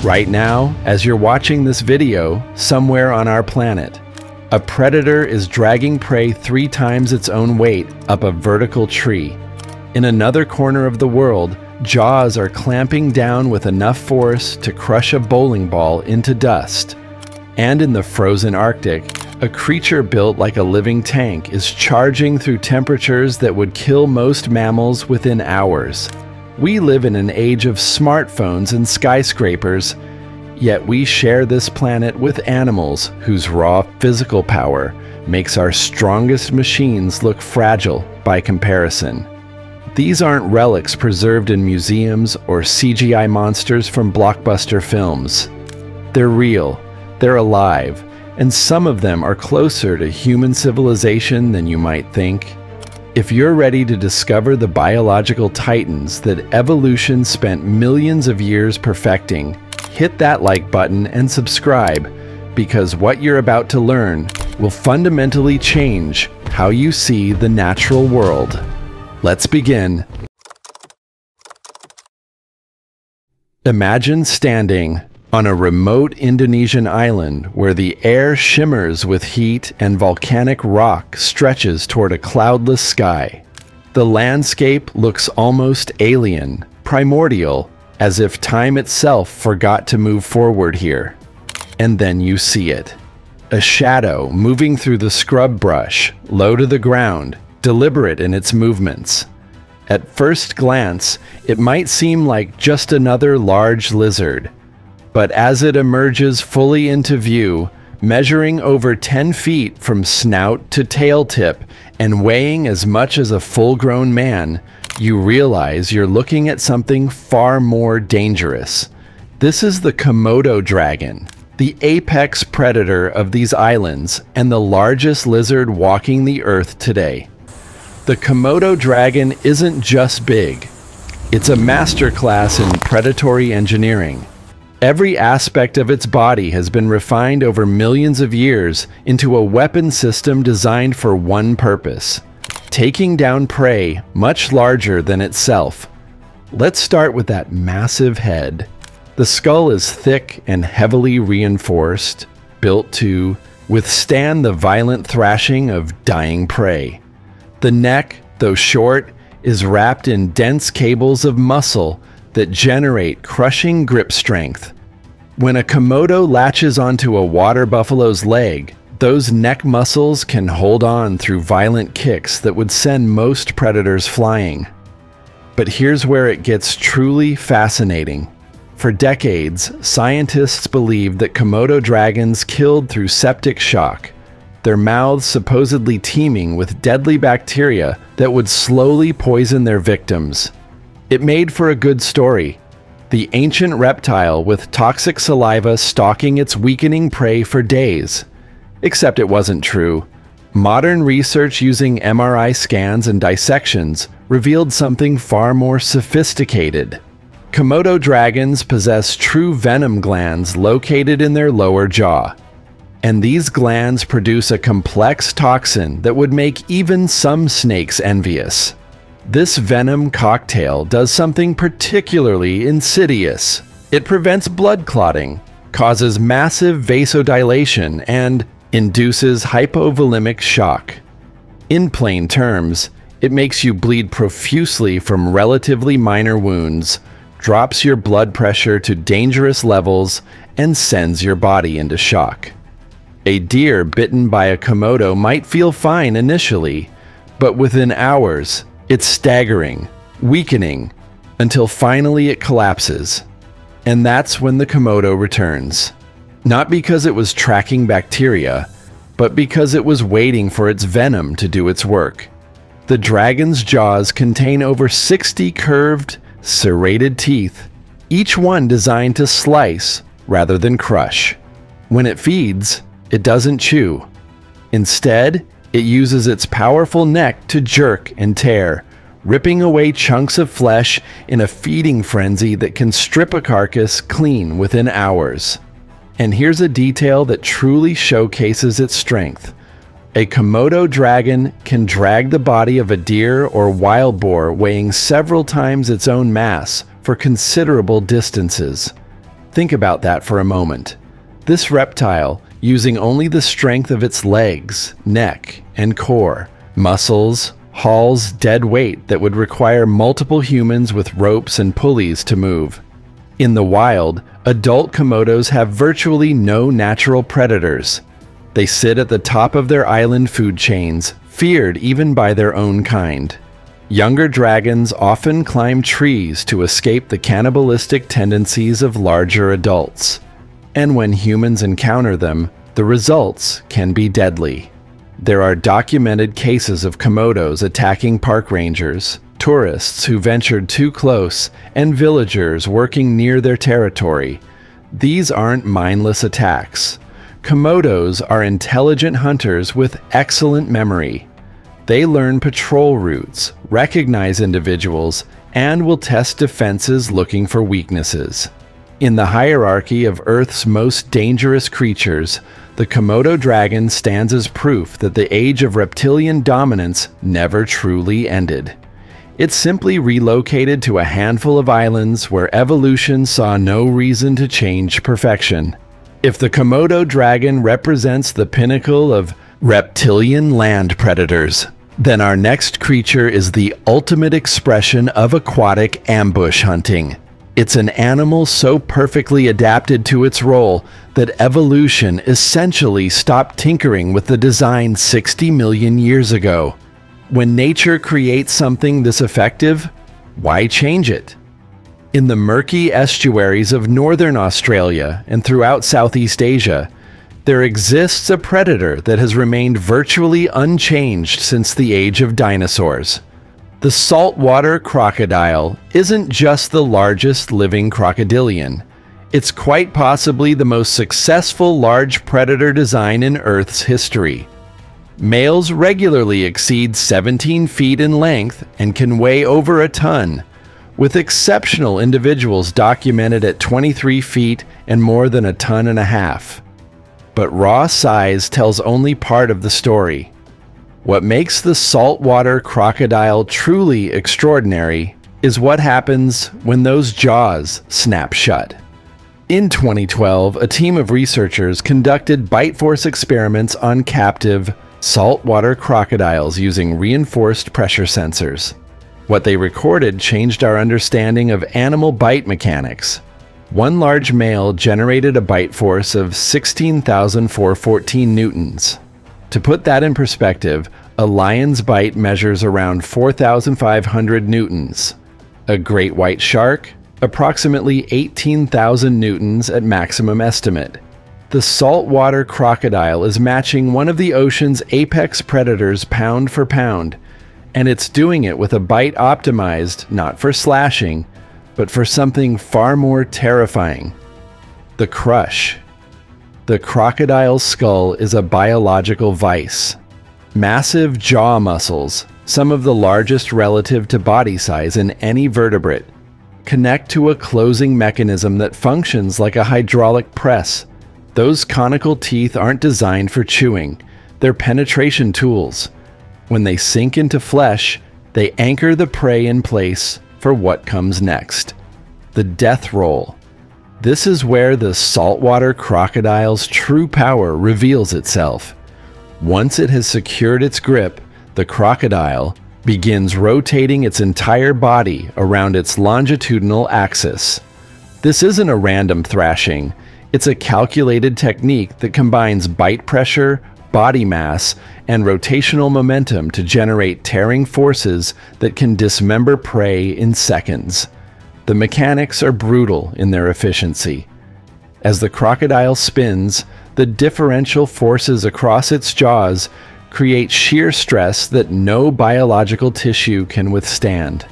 Right now, as you're watching this video, somewhere on our planet, a predator is dragging prey 3 times its own weight up a vertical tree. In another corner of the world, jaws are clamping down with enough force to crush a bowling ball into dust. And in the frozen Arctic, a creature built like a living tank is charging through temperatures that would kill most mammals within hours. We live in an age of smartphones and skyscrapers, yet we share this planet with animals whose raw physical power makes our strongest machines look fragile by comparison. These aren't relics preserved in museums or CGI monsters from blockbuster films. They're real, they're alive, and some of them are closer to human civilization than you might think. If you're ready to discover the biological titans that evolution spent millions of years perfecting, hit that like button and subscribe, because what you're about to learn will fundamentally change how you see the natural world. Let's begin. Imagine standing on a remote Indonesian island where the air shimmers with heat and volcanic rock stretches toward a cloudless sky. The landscape looks almost alien, primordial, as if time itself forgot to move forward here. And then you see it. A shadow moving through the scrub brush, low to the ground, deliberate in its movements. At first glance, it might seem like just another large lizard. But as it emerges fully into view, measuring over 10 feet from snout to tail tip and weighing as much as a full-grown man, you realize you're looking at something far more dangerous. This is the Komodo Dragon, the apex predator of these islands and the largest lizard walking the earth today. The Komodo Dragon isn't just big. It's a masterclass in predatory engineering. Every aspect of its body has been refined over millions of years into a weapon system designed for one purpose: taking down prey much larger than itself. Let's start with that massive head. The skull is thick and heavily reinforced, built to withstand the violent thrashing of dying prey. The neck, though short, is wrapped in dense cables of muscle that generate crushing grip strength. When a Komodo latches onto a water buffalo's leg, those neck muscles can hold on through violent kicks that would send most predators flying. But here's where it gets truly fascinating. For decades, scientists believed that Komodo dragons killed through septic shock, their mouths supposedly teeming with deadly bacteria that would slowly poison their victims. It made for a good story. The ancient reptile with toxic saliva stalking its weakening prey for days. Except it wasn't true. Modern research using MRI scans and dissections revealed something far more sophisticated. Komodo dragons possess true venom glands located in their lower jaw. And these glands produce a complex toxin that would make even some snakes envious. This venom cocktail does something particularly insidious. It prevents blood clotting, causes massive vasodilation, and induces hypovolemic shock. In plain terms, it makes you bleed profusely from relatively minor wounds, drops your blood pressure to dangerous levels, and sends your body into shock. A deer bitten by a Komodo might feel fine initially, but within hours, it's staggering, weakening, until finally it collapses. And that's when the Komodo returns. Not because it was tracking bacteria, but because it was waiting for its venom to do its work. The dragon's jaws contain over 60 curved, serrated teeth, each one designed to slice rather than crush. When it feeds, it doesn't chew. Instead, it uses its powerful neck to jerk and tear, ripping away chunks of flesh in a feeding frenzy that can strip a carcass clean within hours. And here's a detail that truly showcases its strength. A Komodo dragon can drag the body of a deer or wild boar weighing several times its own mass for considerable distances. Think about that for a moment. This reptile, using only the strength of its legs, neck, and core, muscles, hauls dead weight that would require multiple humans with ropes and pulleys to move. In the wild, adult Komodos have virtually no natural predators. They sit at the top of their island food chains, feared even by their own kind. Younger dragons often climb trees to escape the cannibalistic tendencies of larger adults. And when humans encounter them, the results can be deadly. There are documented cases of Komodos attacking park rangers, tourists who ventured too close, and villagers working near their territory. These aren't mindless attacks. Komodos are intelligent hunters with excellent memory. They learn patrol routes, recognize individuals, and will test defenses looking for weaknesses. In the hierarchy of Earth's most dangerous creatures, the Komodo dragon stands as proof that the age of reptilian dominance never truly ended. It simply relocated to a handful of islands where evolution saw no reason to change perfection. If the Komodo dragon represents the pinnacle of reptilian land predators, then our next creature is the ultimate expression of aquatic ambush hunting. It's an animal so perfectly adapted to its role that evolution essentially stopped tinkering with the design 60 million years ago. When nature creates something this effective, why change it? In the murky estuaries of northern Australia and throughout Southeast Asia, there exists a predator that has remained virtually unchanged since the age of dinosaurs. The saltwater crocodile isn't just the largest living crocodilian. It's quite possibly the most successful large predator design in Earth's history. Males regularly exceed 17 feet in length and can weigh over a ton, with exceptional individuals documented at 23 feet and more than a ton and a half. But raw size tells only part of the story. What makes the saltwater crocodile truly extraordinary is what happens when those jaws snap shut. In 2012, a team of researchers conducted bite force experiments on captive saltwater crocodiles using reinforced pressure sensors. What they recorded changed our understanding of animal bite mechanics. One large male generated a bite force of 16,414 newtons. To put that in perspective, a lion's bite measures around 4,500 newtons. A great white shark, approximately 18,000 newtons at maximum estimate. The saltwater crocodile is matching one of the ocean's apex predators pound for pound, and it's doing it with a bite optimized not for slashing, but for something far more terrifying: the crush. The crocodile's skull is a biological vice. Massive jaw muscles, some of the largest relative to body size in any vertebrate, connect to a closing mechanism that functions like a hydraulic press. Those conical teeth aren't designed for chewing, they're penetration tools. When they sink into flesh, they anchor the prey in place for what comes next: the death roll. This is where the saltwater crocodile's true power reveals itself. Once it has secured its grip, the crocodile begins rotating its entire body around its longitudinal axis. This isn't a random thrashing, it's a calculated technique that combines bite pressure, body mass, and rotational momentum to generate tearing forces that can dismember prey in seconds. The mechanics are brutal in their efficiency. As the crocodile spins, the differential forces across its jaws create shear stress that no biological tissue can withstand.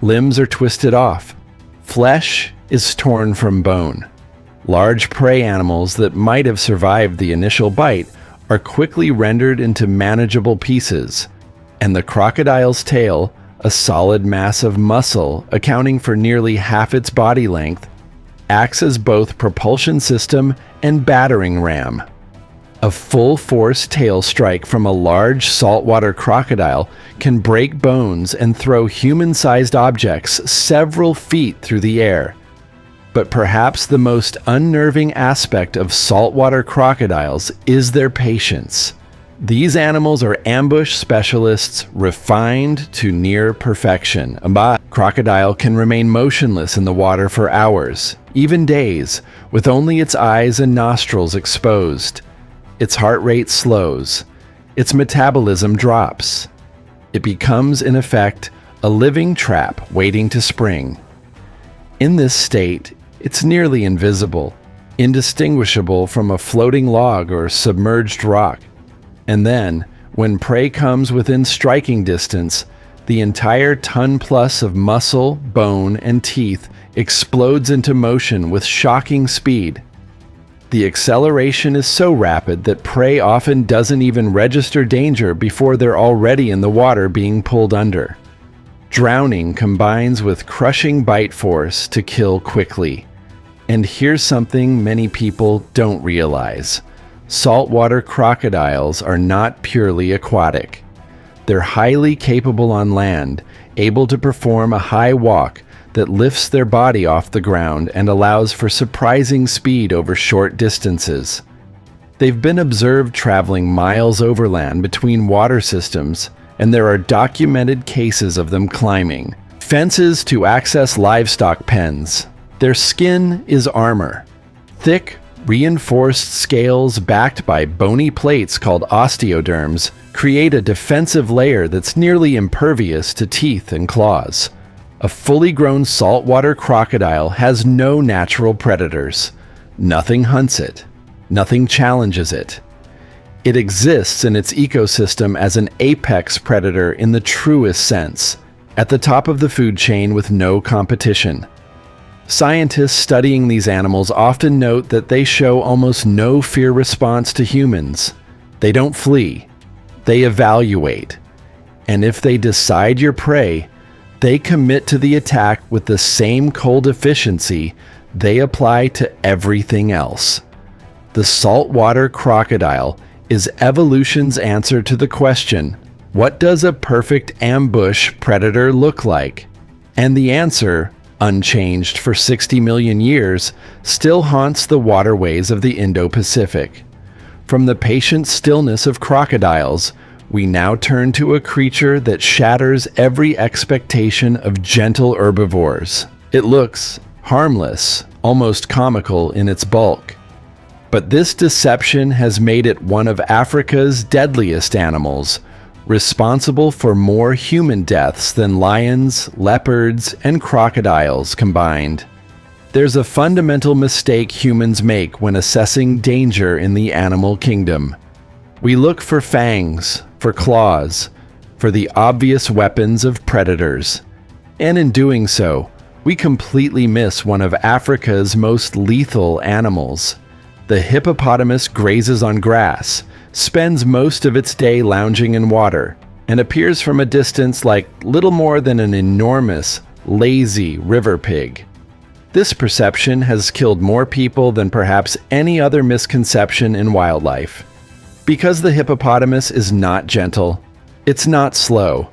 Limbs are twisted off. Flesh is torn from bone. Large prey animals that might have survived the initial bite are quickly rendered into manageable pieces, and the crocodile's tail, a solid mass of muscle accounting for nearly half its body length, acts as both propulsion system and battering ram. A full-force tail strike from a large saltwater crocodile can break bones and throw human-sized objects several feet through the air. But perhaps the most unnerving aspect of saltwater crocodiles is their patience. These animals are ambush specialists refined to near perfection. A crocodile can remain motionless in the water for hours, even days, with only its eyes and nostrils exposed. Its heart rate slows. Its metabolism drops. It becomes, in effect, a living trap waiting to spring. In this state, it's nearly invisible, indistinguishable from a floating log or submerged rock. And then, when prey comes within striking distance, the entire ton-plus of muscle, bone, and teeth explodes into motion with shocking speed. The acceleration is so rapid that prey often doesn't even register danger before they're already in the water being pulled under. Drowning combines with crushing bite force to kill quickly. And here's something many people don't realize. Saltwater crocodiles are not purely aquatic. They're highly capable on land, able to perform a high walk that lifts their body off the ground and allows for surprising speed over short distances. They've been observed traveling miles overland between water systems, and there are documented cases of them climbing fences to access livestock pens. Their skin is armor. Thick, reinforced scales backed by bony plates called osteoderms create a defensive layer that's nearly impervious to teeth and claws. A fully grown saltwater crocodile has no natural predators. Nothing hunts it. Nothing challenges it. It exists in its ecosystem as an apex predator in the truest sense, at the top of the food chain with no competition. Scientists studying these animals often note that they show almost no fear response to humans. They don't flee. They evaluate. And if they decide you're prey, they commit to the attack with the same cold efficiency they apply to everything else. The saltwater crocodile is evolution's answer to the question, what does a perfect ambush predator look like? And the answer, unchanged for 60 million years, still haunts the waterways of the Indo-Pacific. From the patient stillness of crocodiles, we now turn to a creature that shatters every expectation of gentle herbivores. It looks harmless, almost comical in its bulk. But this deception has made it one of Africa's deadliest animals, responsible for more human deaths than lions, leopards, and crocodiles combined. There's a fundamental mistake humans make when assessing danger in the animal kingdom. We look for fangs, for claws, for the obvious weapons of predators. And in doing so, we completely miss one of Africa's most lethal animals. The hippopotamus grazes on grass, spends most of its day lounging in water, and appears from a distance like little more than an enormous, lazy river pig. This perception has killed more people than perhaps any other misconception in wildlife. Because the hippopotamus is not gentle, it's not slow,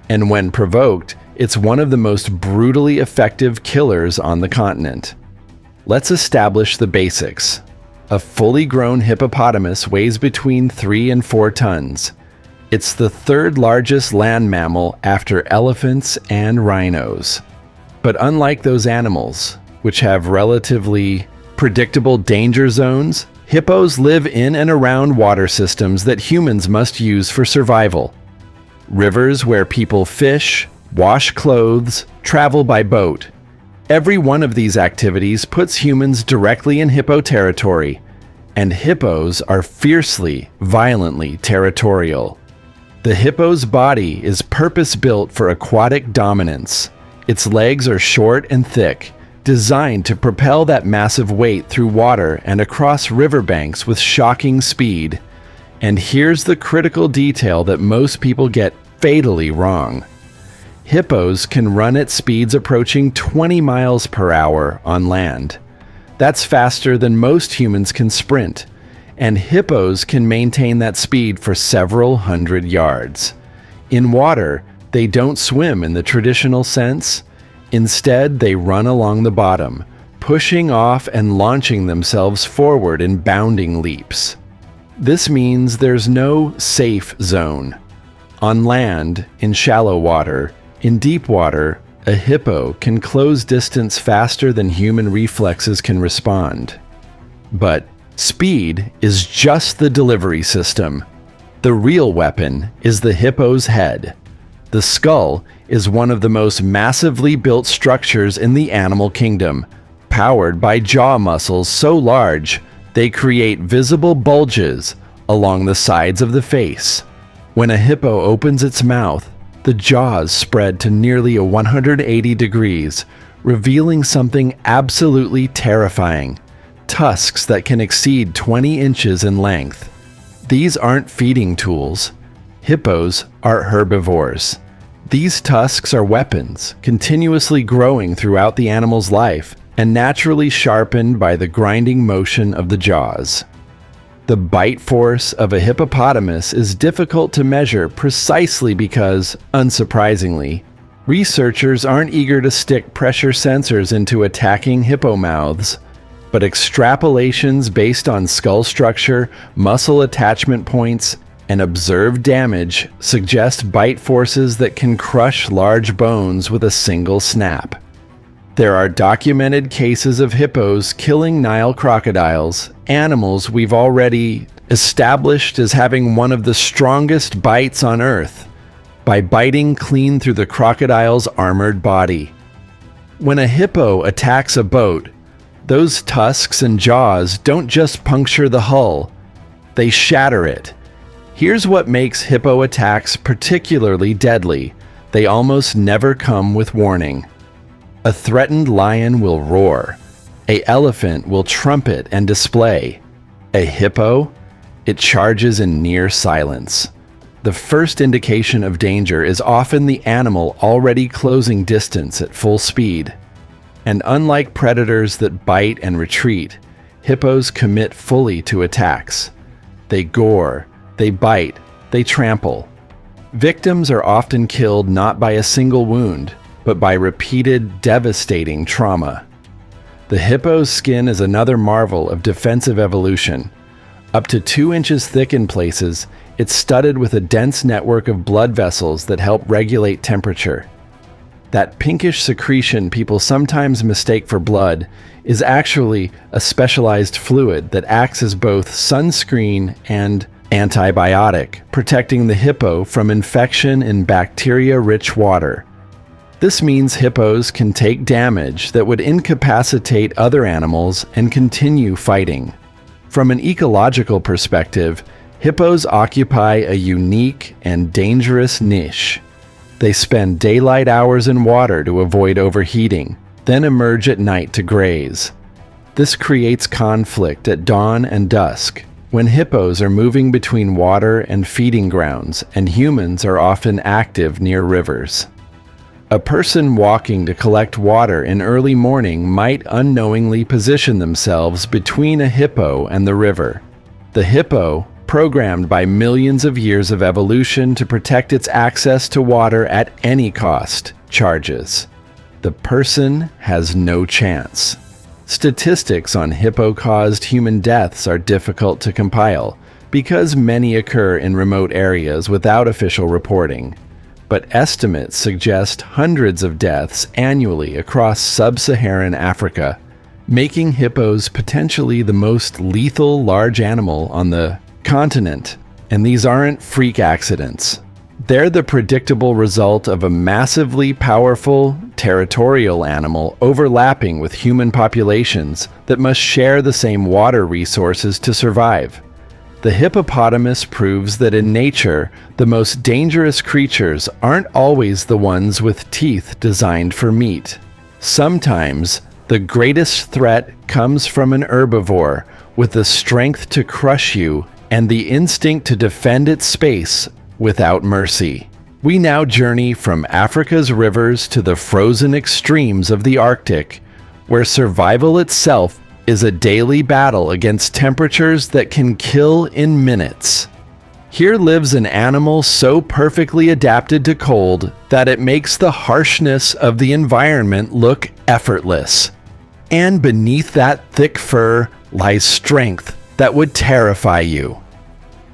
and when provoked, it's one of the most brutally effective killers on the continent. Let's establish the basics. A fully grown hippopotamus weighs between 3 and 4 tons. It's the third largest land mammal after elephants and rhinos. But unlike those animals, which have relatively predictable danger zones, hippos live in and around water systems that humans must use for survival. Rivers where people fish, wash clothes, travel by boat. Every one of these activities puts humans directly in hippo territory, and hippos are fiercely, violently territorial. The hippo's body is purpose-built for aquatic dominance. Its legs are short and thick, designed to propel that massive weight through water and across riverbanks with shocking speed. And here's the critical detail that most people get fatally wrong. Hippos can run at speeds approaching 20 miles per hour on land. That's faster than most humans can sprint, and hippos can maintain that speed for several hundred yards. In water, they don't swim in the traditional sense. Instead, they run along the bottom, pushing off and launching themselves forward in bounding leaps. This means there's no safe zone. On land, in shallow water, in deep water, a hippo can close distance faster than human reflexes can respond. But speed is just the delivery system. The real weapon is the hippo's head. The skull is one of the most massively built structures in the animal kingdom, powered by jaw muscles so large they create visible bulges along the sides of the face. When a hippo opens its mouth, the jaws spread to nearly 180 degrees, revealing something absolutely terrifying: tusks that can exceed 20 inches in length. These aren't feeding tools. Hippos are herbivores. These tusks are weapons, continuously growing throughout the animal's life and naturally sharpened by the grinding motion of the jaws. The bite force of a hippopotamus is difficult to measure precisely because, unsurprisingly, researchers aren't eager to stick pressure sensors into attacking hippo mouths, but extrapolations based on skull structure, muscle attachment points, and observed damage suggest bite forces that can crush large bones with a single snap. There are documented cases of hippos killing Nile crocodiles, animals we've already established as having one of the strongest bites on Earth, by biting clean through the crocodile's armored body. When a hippo attacks a boat, those tusks and jaws don't just puncture the hull, they shatter it. Here's what makes hippo attacks particularly deadly: they almost never come with warning. A threatened lion will roar. An elephant will trumpet and display. A hippo? It charges in near silence. The first indication of danger is often the animal already closing distance at full speed. And unlike predators that bite and retreat, hippos commit fully to attacks. They gore, they bite, they trample. Victims are often killed not by a single wound, but by repeated, devastating trauma. The hippo's skin is another marvel of defensive evolution. Up to 2 inches thick in places, it's studded with a dense network of blood vessels that help regulate temperature. That pinkish secretion people sometimes mistake for blood is actually a specialized fluid that acts as both sunscreen and antibiotic, protecting the hippo from infection in bacteria-rich water. This means hippos can take damage that would incapacitate other animals and continue fighting. From an ecological perspective, hippos occupy a unique and dangerous niche. They spend daylight hours in water to avoid overheating, then emerge at night to graze. This creates conflict at dawn and dusk, when hippos are moving between water and feeding grounds, and humans are often active near rivers. A person walking to collect water in early morning might unknowingly position themselves between a hippo and the river. The hippo, programmed by millions of years of evolution to protect its access to water at any cost, charges. The person has no chance. Statistics on hippo-caused human deaths are difficult to compile because many occur in remote areas without official reporting. But estimates suggest hundreds of deaths annually across sub-Saharan Africa, making hippos potentially the most lethal large animal on the continent. And these aren't freak accidents. They're the predictable result of a massively powerful, territorial animal overlapping with human populations that must share the same water resources to survive. The hippopotamus proves that in nature, the most dangerous creatures aren't always the ones with teeth designed for meat. Sometimes, the greatest threat comes from an herbivore with the strength to crush you and the instinct to defend its space without mercy. We now journey from Africa's rivers to the frozen extremes of the Arctic, where survival itself is a daily battle against temperatures that can kill in minutes. Here lives an animal so perfectly adapted to cold that it makes the harshness of the environment look effortless. And beneath that thick fur lies strength that would terrify you.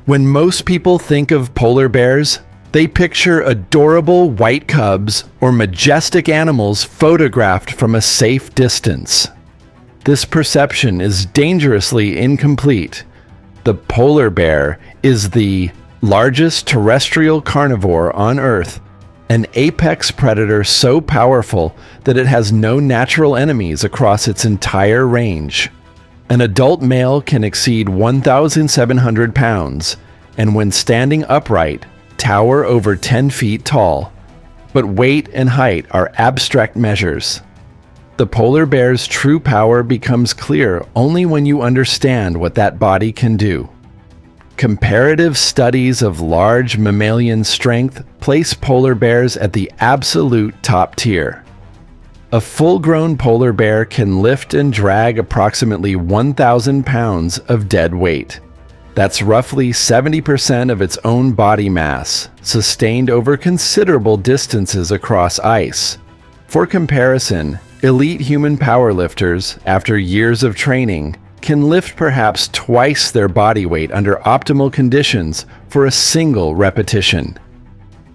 When most people think of polar bears, they picture adorable white cubs or majestic animals photographed from a safe distance. This perception is dangerously incomplete. The polar bear is the largest terrestrial carnivore on Earth, an apex predator so powerful that it has no natural enemies across its entire range. An adult male can exceed 1,700 pounds, and when standing upright, tower over 10 feet tall. But weight and height are abstract measures. The polar bear's true power becomes clear only when you understand what that body can do. Comparative studies of large mammalian strength place polar bears at the absolute top tier. A full-grown polar bear can lift and drag approximately 1,000 pounds of dead weight. That's roughly 70% of its own body mass, sustained over considerable distances across ice. For comparison, elite human powerlifters, after years of training, can lift perhaps twice their body weight under optimal conditions for a single repetition.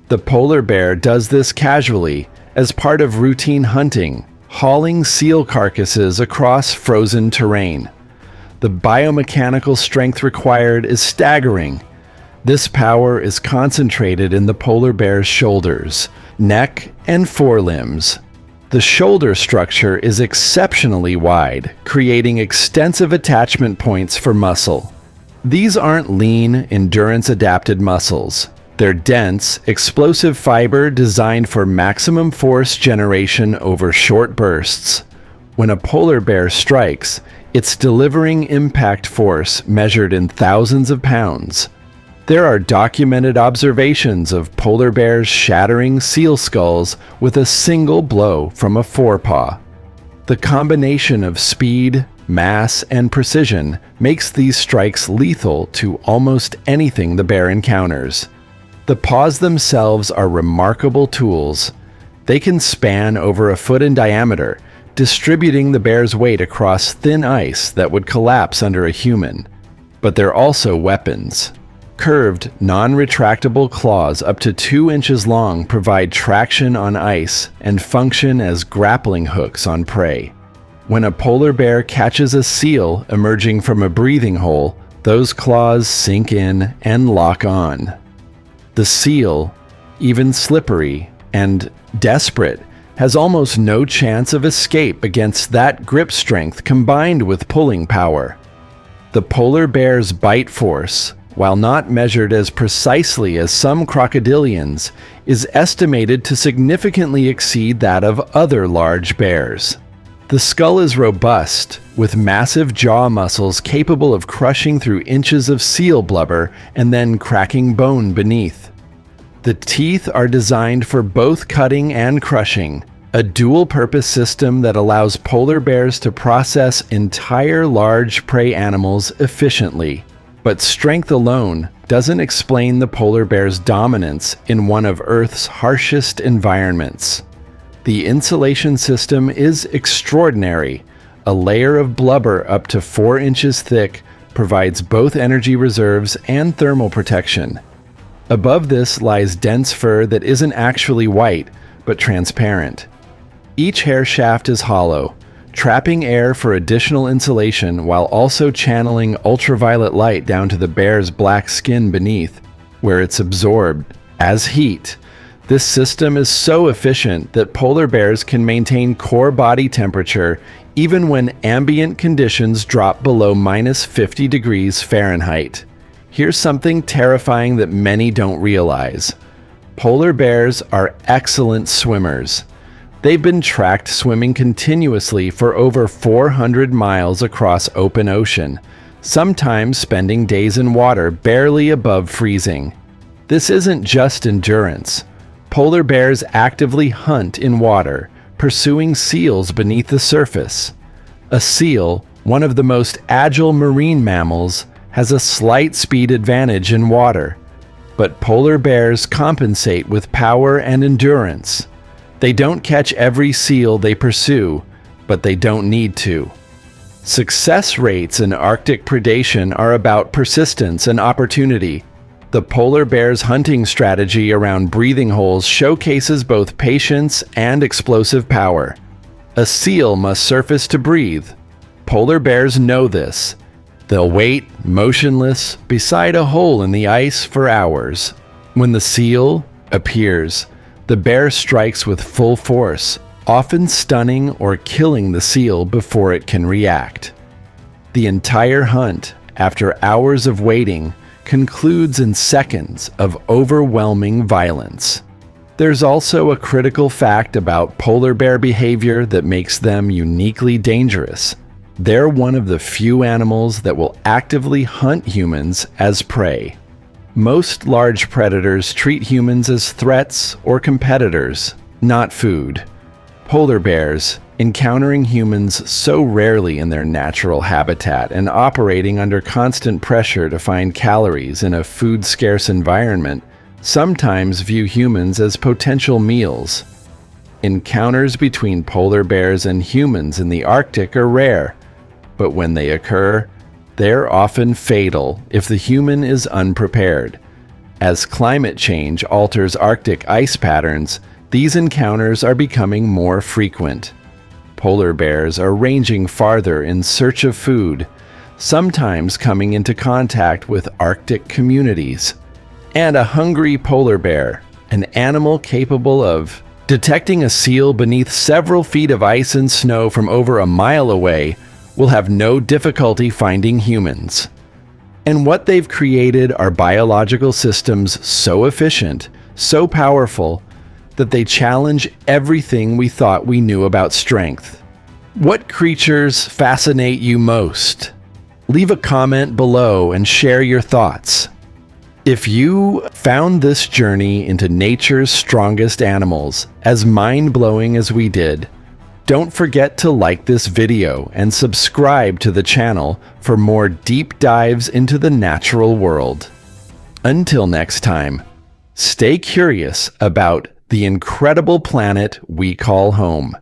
The polar bear does this casually as part of routine hunting, hauling seal carcasses across frozen terrain. The biomechanical strength required is staggering. This power is concentrated in the polar bear's shoulders, neck, and forelimbs. The shoulder structure is exceptionally wide, creating extensive attachment points for muscle. These aren't lean, endurance-adapted muscles. They're dense, explosive fiber designed for maximum force generation over short bursts. When a polar bear strikes, it's delivering impact force measured in thousands of pounds. There are documented observations of polar bears shattering seal skulls with a single blow from a forepaw. The combination of speed, mass, and precision makes these strikes lethal to almost anything the bear encounters. The paws themselves are remarkable tools. They can span over a foot in diameter, distributing the bear's weight across thin ice that would collapse under a human. But they're also weapons. Curved, non-retractable claws up to 2 inches long provide traction on ice and function as grappling hooks on prey. When a polar bear catches a seal emerging from a breathing hole, those claws sink in and lock on. The seal, even slippery and desperate, has almost no chance of escape against that grip strength combined with pulling power. The polar bear's bite force, while not measured as precisely as some crocodilians, is estimated to significantly exceed that of other large bears. The skull is robust, with massive jaw muscles capable of crushing through inches of seal blubber and then cracking bone beneath. The teeth are designed for both cutting and crushing, a dual-purpose system that allows polar bears to process entire large prey animals efficiently. But strength alone doesn't explain the polar bear's dominance in one of Earth's harshest environments. The insulation system is extraordinary. A layer of blubber up to 4 inches thick provides both energy reserves and thermal protection. Above this lies dense fur that isn't actually white, but transparent. Each hair shaft is hollow, trapping air for additional insulation while also channeling ultraviolet light down to the bear's black skin beneath, where it's absorbed as heat. This system is so efficient that polar bears can maintain core body temperature even when ambient conditions drop below -50 degrees Fahrenheit. Here's something terrifying that many don't realize. Polar bears are excellent swimmers. They've been tracked swimming continuously for over 400 miles across open ocean, sometimes spending days in water barely above freezing. This isn't just endurance. Polar bears actively hunt in water, pursuing seals beneath the surface. A seal, one of the most agile marine mammals, has a slight speed advantage in water, but polar bears compensate with power and endurance. They don't catch every seal they pursue, but they don't need to. Success rates in Arctic predation are about persistence and opportunity. The polar bear's hunting strategy around breathing holes showcases both patience and explosive power. A seal must surface to breathe. Polar bears know this. They'll wait, motionless, beside a hole in the ice for hours. When the seal appears, the bear strikes with full force, often stunning or killing the seal before it can react. The entire hunt, after hours of waiting, concludes in seconds of overwhelming violence. There's also a critical fact about polar bear behavior that makes them uniquely dangerous. They're one of the few animals that will actively hunt humans as prey. Most large predators treat humans as threats or competitors, not food. Polar bears, encountering humans so rarely in their natural habitat and operating under constant pressure to find calories in a food-scarce environment, sometimes view humans as potential meals. Encounters between polar bears and humans in the Arctic are rare, but when they occur, they're often fatal if the human is unprepared. As climate change alters Arctic ice patterns, these encounters are becoming more frequent. Polar bears are ranging farther in search of food, sometimes coming into contact with Arctic communities. And a hungry polar bear, an animal capable of detecting a seal beneath several feet of ice and snow from over a mile away, will have no difficulty finding humans. And what they've created are biological systems so efficient, so powerful, that they challenge everything we thought we knew about strength. What creatures fascinate you most? Leave a comment below and share your thoughts. If you found this journey into nature's strongest animals as mind-blowing as we did, don't forget to like this video and subscribe to the channel for more deep dives into the natural world. Until next time, stay curious about the incredible planet we call home.